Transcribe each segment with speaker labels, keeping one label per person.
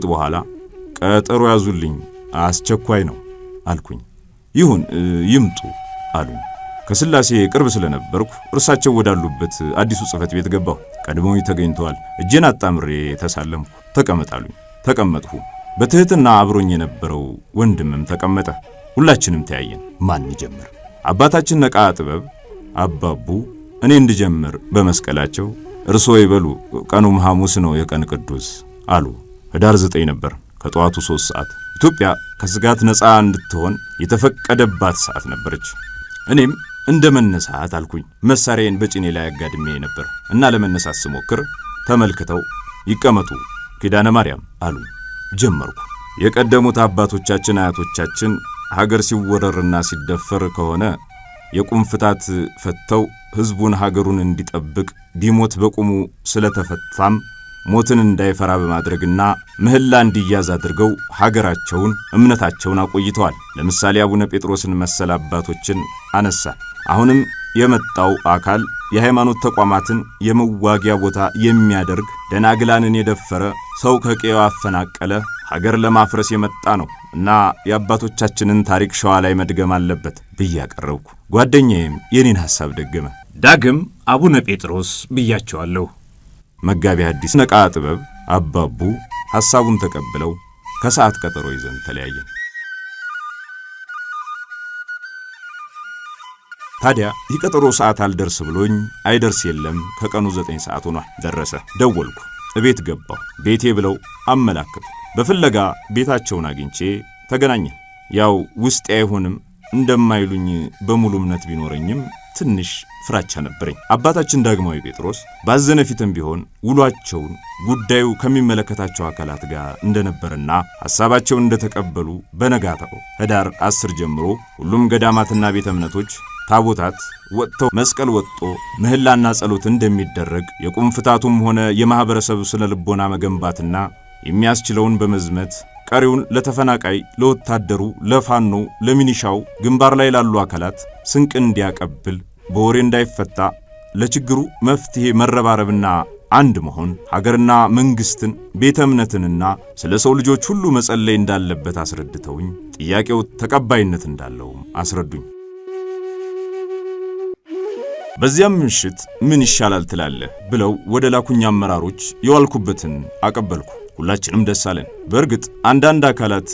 Speaker 1: በኋላ ቀጠሮ ያዙልኝ አስቸኳይ ነው አልኩኝ። ይሁን ይምጡ አሉኝ። ከስላሴ ቅርብ ስለነበርኩ እርሳቸው ወዳሉበት አዲሱ ጽፈት ቤት ገባሁ። ቀድሞኝ ተገኝተዋል። እጄን አጣምሬ ተሳለምኩ። ተቀመጣሉኝ። ተቀመጥሁ። በትህትና አብሮኝ የነበረው ወንድምም ተቀመጠ። ሁላችንም ተያየን። ማን ይጀምር? አባታችን ነቃ ጥበብ አባቡ እኔ እንድጀምር በመስቀላቸው እርሶ ይበሉ፣ ቀኑም ሐሙስ ነው የቀን ቅዱስ አሉ። ህዳር 9 ነበር ከጠዋቱ 3 ሰዓት። ኢትዮጵያ ከስጋት ነፃ እንድትሆን የተፈቀደባት ሰዓት ነበረች። እኔም እንደ መነሳት አልኩኝ። መሳሪያዬን በጭኔ ላይ አጋድሜ ነበር እና ለመነሳት ስሞክር ተመልክተው ይቀመጡ ኪዳነ ማርያም አሉ። ጀመርኩ። የቀደሙት አባቶቻችን አያቶቻችን ሀገር ሲወረርና ሲደፈር ከሆነ የቁም ፍታት ፈተው ህዝቡን ሀገሩን እንዲጠብቅ ቢሞት በቁሙ ስለተፈታም ሞትን እንዳይፈራ በማድረግና ምህላ እንዲያዝ አድርገው ሀገራቸውን እምነታቸውን አቆይተዋል። ለምሳሌ አቡነ ጴጥሮስን መሰል አባቶችን አነሳ። አሁንም የመጣው አካል የሃይማኖት ተቋማትን የመዋጊያ ቦታ የሚያደርግ ደናግላንን የደፈረ ሰው ከቀየው አፈናቀለ ሀገር ለማፍረስ የመጣ ነው እና የአባቶቻችንን ታሪክ ሸዋ ላይ መድገም አለበት ብዬ አቀረብኩ። ጓደኛዬም የኔን ሐሳብ ደገመ። ዳግም አቡነ ጴጥሮስ ብያቸዋለሁ። መጋቢ ሐዲስ ነቃ ጥበብ አባቡ ሐሳቡን ተቀብለው ከሰዓት ቀጠሮ ይዘን ተለያየን። ታዲያ የቀጠሮ ሰዓት አልደርስ ብሎኝ አይደርስ የለም ከቀኑ 9 ሰዓት ሆኗል። ደረሰ። ደወልኩ። እቤት ገባሁ። ቤቴ ብለው አመላክቱ። በፍለጋ ቤታቸውን አግኝቼ ተገናኘን። ያው ውስጤ አይሆንም እንደማይሉኝ በሙሉ እምነት ቢኖረኝም ትንሽ ፍራቻ ነበረኝ። አባታችን ዳግማዊ ጴጥሮስ ባዘነ ፊትም ቢሆን ውሏቸውን ጉዳዩ ከሚመለከታቸው አካላት ጋር እንደነበርና ሐሳባቸውን እንደተቀበሉ በነጋታው ህዳር 10 ጀምሮ ሁሉም ገዳማትና ቤተ እምነቶች ታቦታት ወጥተው መስቀል ወጥቶ ምህላና ጸሎት እንደሚደረግ የቁም ፍታቱም ሆነ የማህበረሰብ ስነ ልቦና መገንባትና የሚያስችለውን በመዝመት ቀሪውን ለተፈናቃይ፣ ለወታደሩ፣ ለፋኖ፣ ለሚኒሻው ግንባር ላይ ላሉ አካላት ስንቅ እንዲያቀብል በወሬ እንዳይፈታ ለችግሩ መፍትሄ መረባረብና አንድ መሆን ሀገርና መንግስትን ቤተ እምነትንና ስለ ሰው ልጆች ሁሉ መጸለይ እንዳለበት አስረድተውኝ ጥያቄው ተቀባይነት እንዳለውም አስረዱኝ። በዚያም ምሽት ምን ይሻላል ትላለህ ብለው ወደ ላኩኝ አመራሮች የዋልኩበትን አቀበልኩ። ሁላችንም ደስ አለን። በእርግጥ አንዳንድ አካላት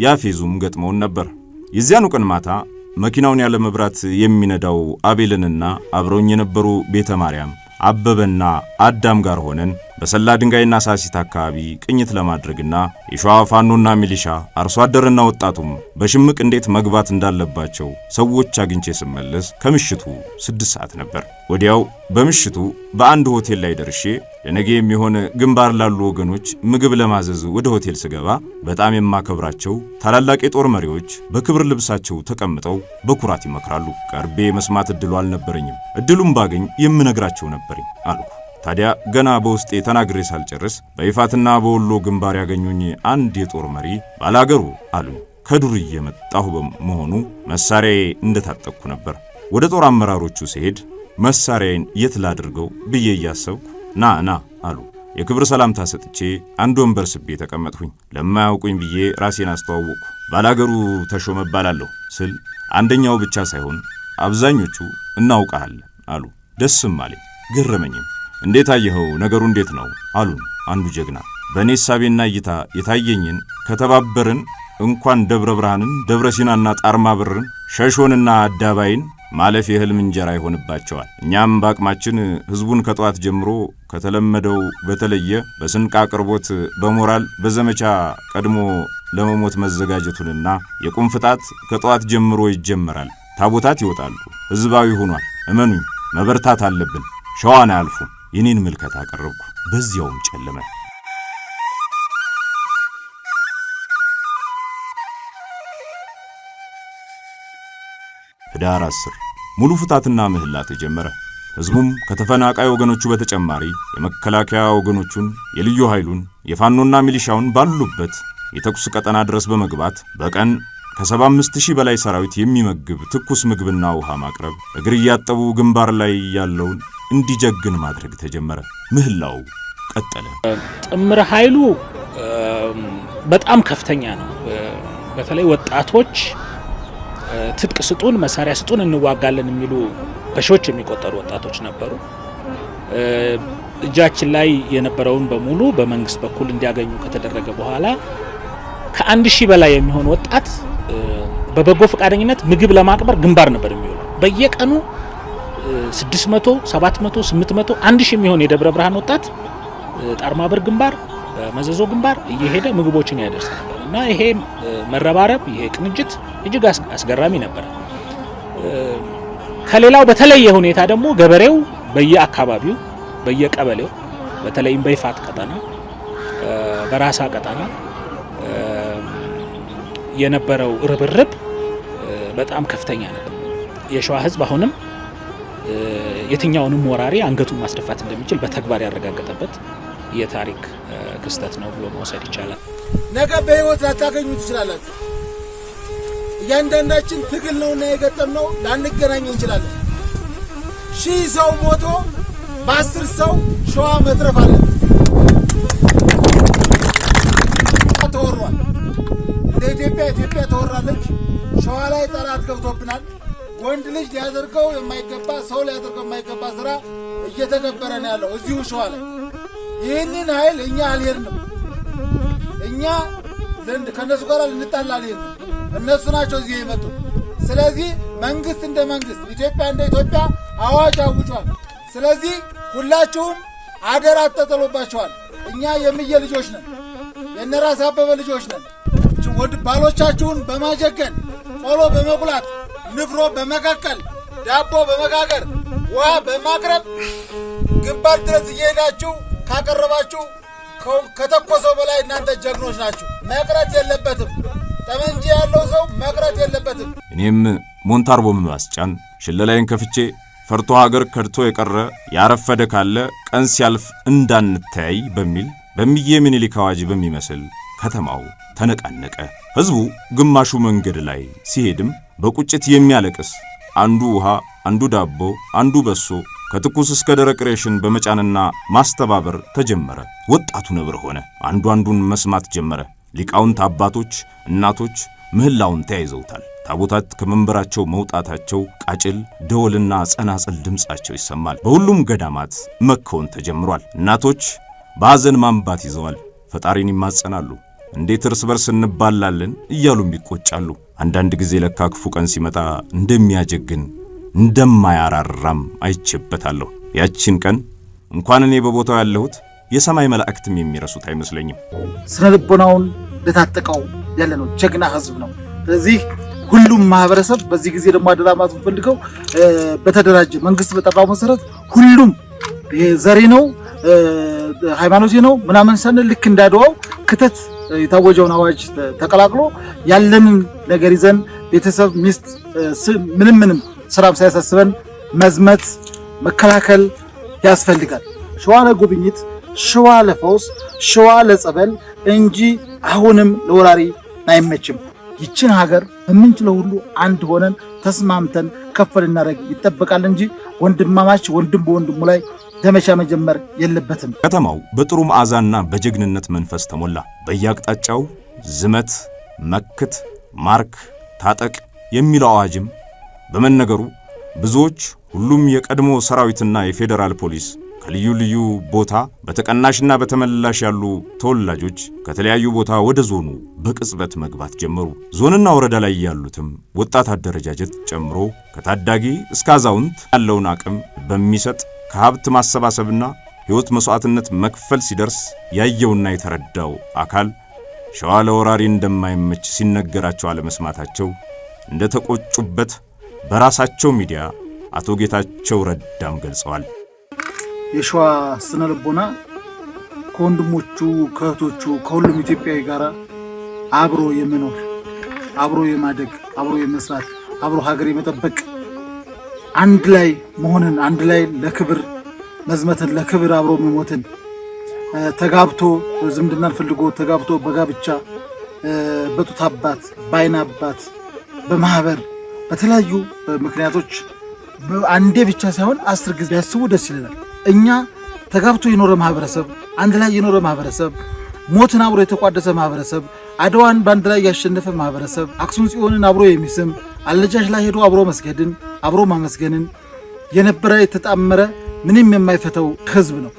Speaker 1: ያፌዙም ገጥመውን ነበር። የዚያኑ ቀን ማታ መኪናውን ያለ መብራት የሚነዳው አቤልንና አብረውኝ የነበሩ ቤተ ማርያም አበበና አዳም ጋር ሆነን በሰላ ድንጋይና ሳሲት አካባቢ ቅኝት ለማድረግና የሸዋ ፋኖና ሚሊሻ አርሶ አደርና ወጣቱም በሽምቅ እንዴት መግባት እንዳለባቸው ሰዎች አግኝቼ ስመለስ ከምሽቱ 6 ሰዓት ነበር። ወዲያው በምሽቱ በአንድ ሆቴል ላይ ደርሼ ለነገ የሚሆን ግንባር ላሉ ወገኖች ምግብ ለማዘዝ ወደ ሆቴል ስገባ በጣም የማከብራቸው ታላላቅ የጦር መሪዎች በክብር ልብሳቸው ተቀምጠው በኩራት ይመክራሉ። ቀርቤ መስማት እድሉ አልነበረኝም። እድሉም ባገኝ የምነግራቸው ነበርኝ አልኩ። ታዲያ ገና በውስጤ ተናግሬ ሳልጨርስ በይፋትና በወሎ ግንባር ያገኙኝ አንድ የጦር መሪ ባላገሩ አሉኝ። ከዱር እየመጣሁ በመሆኑ መሳሪያዬ እንደታጠቅኩ ነበር። ወደ ጦር አመራሮቹ ሲሄድ መሳሪያዬን የት ላድርገው ብዬ እያሰብኩ ና አሉ። የክብር ሰላምታ ሰጥቼ አንድ ወንበር ስቤ ተቀመጥኩኝ። ለማያውቁኝ ብዬ ራሴን አስተዋወቅኩ። ባላገሩ ተሾመ እባላለሁ ስል አንደኛው ብቻ ሳይሆን አብዛኞቹ እናውቃለን አሉ። ደስም አለኝ፣ ገረመኝም። እንዴት አየኸው? ነገሩ እንዴት ነው አሉን አንዱ ጀግና። በእኔ ሳቤና እይታ የታየኝን ከተባበርን እንኳን ደብረ ብርሃንን፣ ደብረ ሲናና ጣርማ ብርን፣ ሸሾንና አዳባይን ማለፍ የህልም እንጀራ ይሆንባቸዋል። እኛም በአቅማችን ህዝቡን ከጧት ጀምሮ ከተለመደው በተለየ በስንቅ አቅርቦት፣ በሞራል በዘመቻ ቀድሞ ለመሞት መዘጋጀቱንና የቁም ፍታት ከጧት ጀምሮ ይጀመራል። ታቦታት ይወጣሉ። ህዝባዊ ሆኗል። እመኑኝ መበርታት አለብን። ሸዋን አያልፉ። የኔን ምልከታ አቀረብኩ። በዚያውም ጨለመ። ህዳር 10 ሙሉ ፍታትና ምህላ ተጀመረ። ህዝቡም ከተፈናቃይ ወገኖቹ በተጨማሪ የመከላከያ ወገኖቹን፣ የልዩ ኃይሉን፣ የፋኖና ሚሊሻውን ባሉበት የተኩስ ቀጠና ድረስ በመግባት በቀን ከ75000 በላይ ሰራዊት የሚመግብ ትኩስ ምግብና ውሃ ማቅረብ፣ እግር ያጠቡ ግንባር ላይ ያለውን እንዲጀግን ማድረግ ተጀመረ። ምህላው ቀጠለ።
Speaker 2: ጥምር ኃይሉ በጣም ከፍተኛ ነው። በተለይ ወጣቶች ትጥቅ ስጡን፣ መሳሪያ ስጡን፣ እንዋጋለን የሚሉ በሺዎች የሚቆጠሩ ወጣቶች ነበሩ። እጃችን ላይ የነበረውን በሙሉ በመንግስት በኩል እንዲያገኙ ከተደረገ በኋላ ከ1000 በላይ የሚሆን ወጣት በበጎ ፈቃደኝነት ምግብ ለማቅበር ግንባር ነበር የሚውለው። በየቀኑ 600፣ 700፣ 800፣ 1000 የሚሆን የደብረ ብርሃን ወጣት ጣርማበር ግንባር፣ መዘዞ ግንባር እየሄደ ምግቦችን ያደርስ ነበር እና ይሄ መረባረብ፣ ይሄ ቅንጅት እጅግ አስገራሚ ነበር። ከሌላው በተለየ ሁኔታ ደግሞ ገበሬው በየአካባቢው በየቀበሌው በተለይም በይፋት ቀጠና በራሳ ቀጠና የነበረው ርብርብ በጣም ከፍተኛ ነበር። የሸዋ ህዝብ አሁንም የትኛውንም ወራሪ አንገቱን ማስደፋት እንደሚችል በተግባር ያረጋገጠበት የታሪክ ክስተት ነው ብሎ መውሰድ ይቻላል።
Speaker 3: ነገ በህይወት ላታገኙ ትችላላችሁ። እያንዳንዳችን ትግል ነውና የገጠምነው ላንገናኝ እንችላለን። 1000 ሰው ሞቶ በ10 ሰው ሸዋ መትረፍ አለ። ተወሯል። እንደ ኢትዮጵያ ተወራለች። ሸዋ ላይ ጠላት ገብቶብናል። ወንድ ልጅ ሊያደርገው የማይገባ ሰው ሊያደርገው የማይገባ ስራ እየተገበረ ነው ያለው እዚሁ ሸዋ ላይ። ይህንን ኃይል እኛ አልሄድንም። እኛ ዘንድ ከነሱ ጋር ልንጣላ አልሄድንም። እነሱ ናቸው እዚህ የመጡት። ስለዚህ መንግስት እንደ መንግስት፣ ኢትዮጵያ እንደ ኢትዮጵያ አዋጅ አውጇል። ስለዚህ ሁላችሁም አደራ ተጥሎባችኋል። እኛ የምየ ልጆች ነን፣ የነራስ አበበ ልጆች ነን። ባሎቻችሁን በማጀገን ቆሎ በመቁላት ንፍሮ በመቀቀል ዳቦ በመጋገር ውሃ በማቅረብ ግንባር ድረስ እየሄዳችሁ ካቀረባችሁ ከተኮሰው በላይ እናንተ ጀግኖች ናችሁ። መቅረት የለበትም። ጠመንጃ ያለው ሰው መቅረት የለበትም።
Speaker 1: እኔም ሞንታርቦ በማስጫን ሽለላይን ከፍቼ ፈርቶ ሀገር ከድቶ የቀረ ያረፈደ ካለ ቀን ሲያልፍ እንዳንተያይ በሚል በሚዬ ምኒልክ አዋጅ በሚመስል ከተማው ተነቃነቀ። ህዝቡ ግማሹ መንገድ ላይ ሲሄድም በቁጭት የሚያለቅስ አንዱ ውሃ፣ አንዱ ዳቦ፣ አንዱ በሶ ከትኩስ እስከ ደረቅ ሬሽን በመጫንና ማስተባበር ተጀመረ። ወጣቱ ነብር ሆነ። አንዱ አንዱን መስማት ጀመረ። ሊቃውንት አባቶች፣ እናቶች ምህላውን ተያይዘውታል። ታቦታት ከመንበራቸው መውጣታቸው፣ ቃጭል፣ ደወልና ጸናጽል ድምጻቸው ይሰማል። በሁሉም ገዳማት መከወን ተጀምሯል። እናቶች በሐዘን ማንባት ይዘዋል። ፈጣሪን ይማጸናሉ። እንዴት እርስ በርስ እንባላለን እያሉም ይቆጫሉ። አንዳንድ ጊዜ ለካ ክፉ ቀን ሲመጣ እንደሚያጀግን እንደማያራራም አይቼበታለሁ። ያቺን ቀን እንኳን እኔ በቦታው ያለሁት የሰማይ መላእክትም የሚረሱት አይመስለኝም።
Speaker 3: ስነ ልቦናውን ለታጠቀው ያለነው ጀግና ህዝብ ነው። ስለዚህ ሁሉም ማህበረሰብ በዚህ ጊዜ ደግሞ አደራማት ፈልገው በተደራጀ መንግስት በጠራው መሰረት ሁሉም ዘሬ ነው ሃይማኖቴ ነው ምናምን ሰነ ልክ እንዳደዋው ክተት የታወጀውን አዋጅ ተቀላቅሎ ያለንን ነገር ይዘን ቤተሰብ ሚስት ምንም ስራም ሳያሳስበን መዝመት መከላከል ያስፈልጋል። ሸዋ ለጉብኝት፣ ሸዋ ለፈውስ፣ ሸዋ ለጸበል እንጂ አሁንም ለወራሪ አይመችም። ይችን ሀገር በምንችለው ሁሉ አንድ ሆነን ተስማምተን ከፈል እናደርግ ይጠበቃል እንጂ ወንድማማች ወንድም በወንድሙ ላይ ዘመቻ መጀመር የለበትም።
Speaker 1: ከተማው በጥሩ መዓዛና በጀግንነት መንፈስ ተሞላ። በየአቅጣጫው ዝመት፣ መክት፣ ማርክ፣ ታጠቅ የሚለው አዋጅም በመነገሩ ብዙዎች ሁሉም የቀድሞ ሰራዊትና የፌዴራል ፖሊስ ከልዩ ልዩ ቦታ በተቀናሽና በተመላሽ ያሉ ተወላጆች ከተለያዩ ቦታ ወደ ዞኑ በቅጽበት መግባት ጀመሩ። ዞንና ወረዳ ላይ ያሉትም ወጣት አደረጃጀት ጨምሮ ከታዳጊ እስከ አዛውንት ያለውን አቅም በሚሰጥ ከሀብት ማሰባሰብና ሕይወት መስዋዕትነት መክፈል ሲደርስ ያየውና የተረዳው አካል ሸዋ ለወራሪ እንደማይመች ሲነገራቸው አለመስማታቸው እንደተቆጩበት በራሳቸው ሚዲያ አቶ ጌታቸው ረዳም ገልጸዋል።
Speaker 3: የሸዋ ስነ ልቦና ከወንድሞቹ ከእህቶቹ ከሁሉም ኢትዮጵያዊ ጋር አብሮ የመኖር አብሮ የማደግ አብሮ የመስራት አብሮ ሀገር የመጠበቅ አንድ ላይ መሆንን አንድ ላይ ለክብር መዝመትን ለክብር አብሮ መሞትን ተጋብቶ ዝምድናን ፈልጎ ተጋብቶ በጋብቻ በጡት አባት በአይን አባት በማህበር በተለያዩ ምክንያቶች አንዴ ብቻ ሳይሆን 10 ጊዜ ያስቡ ደስ ይላል። እኛ ተጋብቶ የኖረ ማህበረሰብ፣ አንድ ላይ የኖረ ማህበረሰብ፣ ሞትን አብሮ የተቋደሰ ማህበረሰብ፣ አድዋን በአንድ ላይ ያሸነፈ ማህበረሰብ፣ አክሱም ጽዮንን አብሮ የሚስም አለጃሽ ላይ ሄዶ አብሮ መስገድን አብሮ ማመስገንን የነበረ የተጣመረ ምንም የማይፈተው ህዝብ ነው።